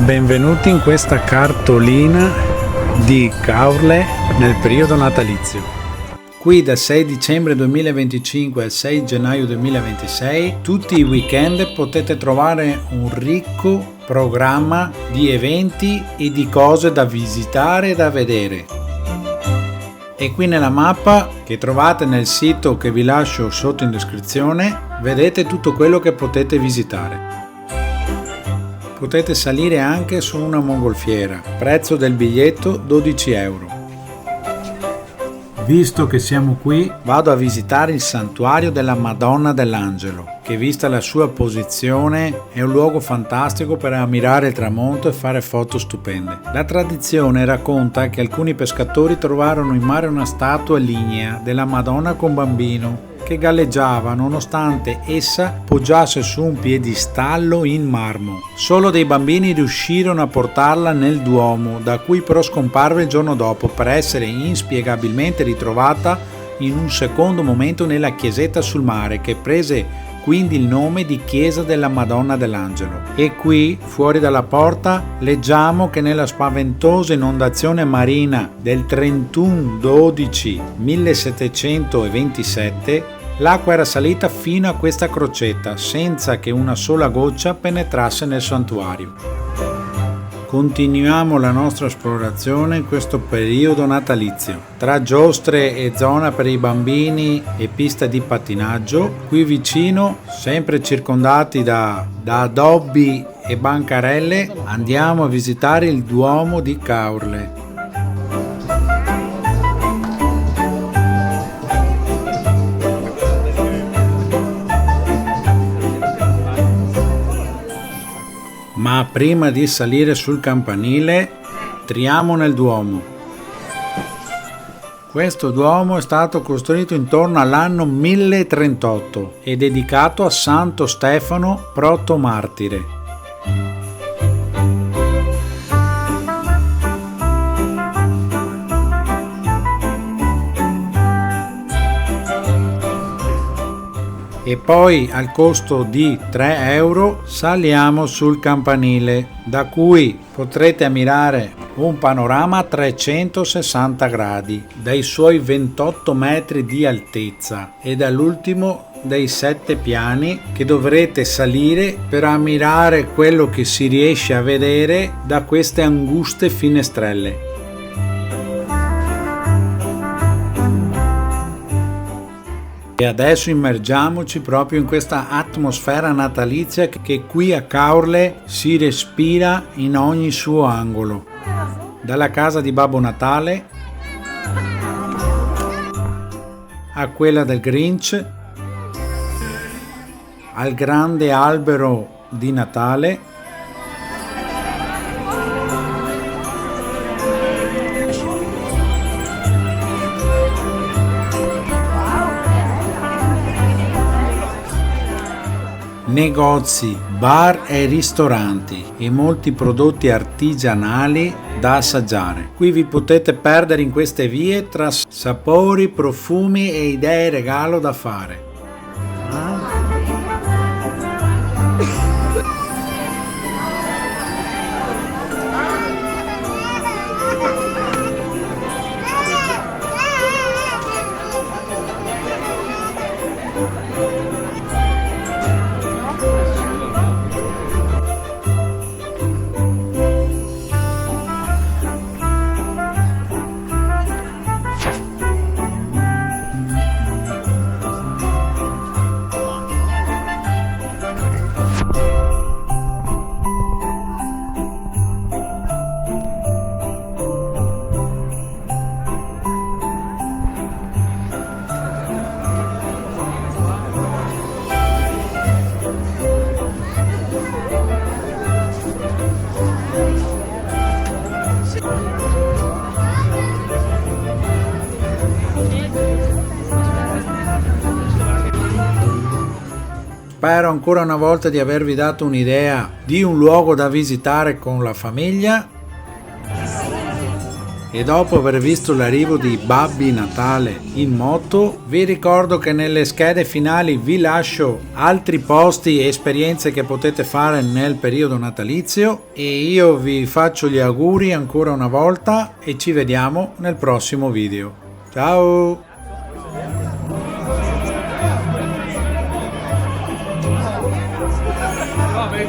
Benvenuti in questa cartolina di Caorle nel periodo natalizio. Qui dal 6 dicembre 2025 al 6 gennaio 2026, tutti i weekend potete trovare un ricco programma di eventi e di cose da visitare e da vedere. E qui nella mappa che trovate nel sito che vi lascio sotto in descrizione, vedete tutto quello che potete visitare. Potete salire anche su una mongolfiera, prezzo del biglietto 12 euro. Visto che siamo qui, vado a visitare il santuario della Madonna dell'Angelo, che vista la sua posizione è un luogo fantastico per ammirare il tramonto e fare foto stupende. La tradizione racconta che alcuni pescatori trovarono in mare una statua lignea della Madonna con bambino che galleggiava nonostante essa poggiasse su un piedistallo in marmo. Solo dei bambini riuscirono a portarla nel Duomo, da cui però scomparve il giorno dopo per essere inspiegabilmente ritrovata in un secondo momento nella chiesetta sul mare, che prese quindi il nome di Chiesa della Madonna dell'Angelo. E qui, fuori dalla porta, leggiamo che nella spaventosa inondazione marina del 31/12/1727 l'acqua era salita fino a questa crocetta, senza che una sola goccia penetrasse nel santuario. Continuiamo la nostra esplorazione in questo periodo natalizio. Tra giostre e zona per i bambini e pista di pattinaggio, qui vicino, sempre circondati da addobbi e bancarelle, andiamo a visitare il Duomo di Caorle. Ma prima di salire sul campanile, entriamo nel Duomo. Questo Duomo è stato costruito intorno all'anno 1038 e dedicato a Santo Stefano protomartire. E poi al costo di 3 euro saliamo sul campanile, da cui potrete ammirare un panorama a 360 gradi dai suoi 28 metri di altezza e dall'ultimo dei 7 piani che dovrete salire per ammirare quello che si riesce a vedere da queste anguste finestrelle. E adesso immergiamoci proprio in questa atmosfera natalizia che qui a Caorle si respira in ogni suo angolo. Dalla casa di Babbo Natale a quella del Grinch, al grande albero di Natale, negozi, bar e ristoranti e molti prodotti artigianali da assaggiare. Qui vi potete perdere in queste vie tra sapori, profumi e idee regalo da fare. Spero ancora una volta di avervi dato un'idea di un luogo da visitare con la famiglia E dopo aver visto l'arrivo di Babbi Natale in moto, vi ricordo che nelle schede finali vi lascio altri posti e esperienze che potete fare nel periodo natalizio e io vi faccio gli auguri ancora una volta e ci vediamo nel prossimo video. Ciao! Vabbè,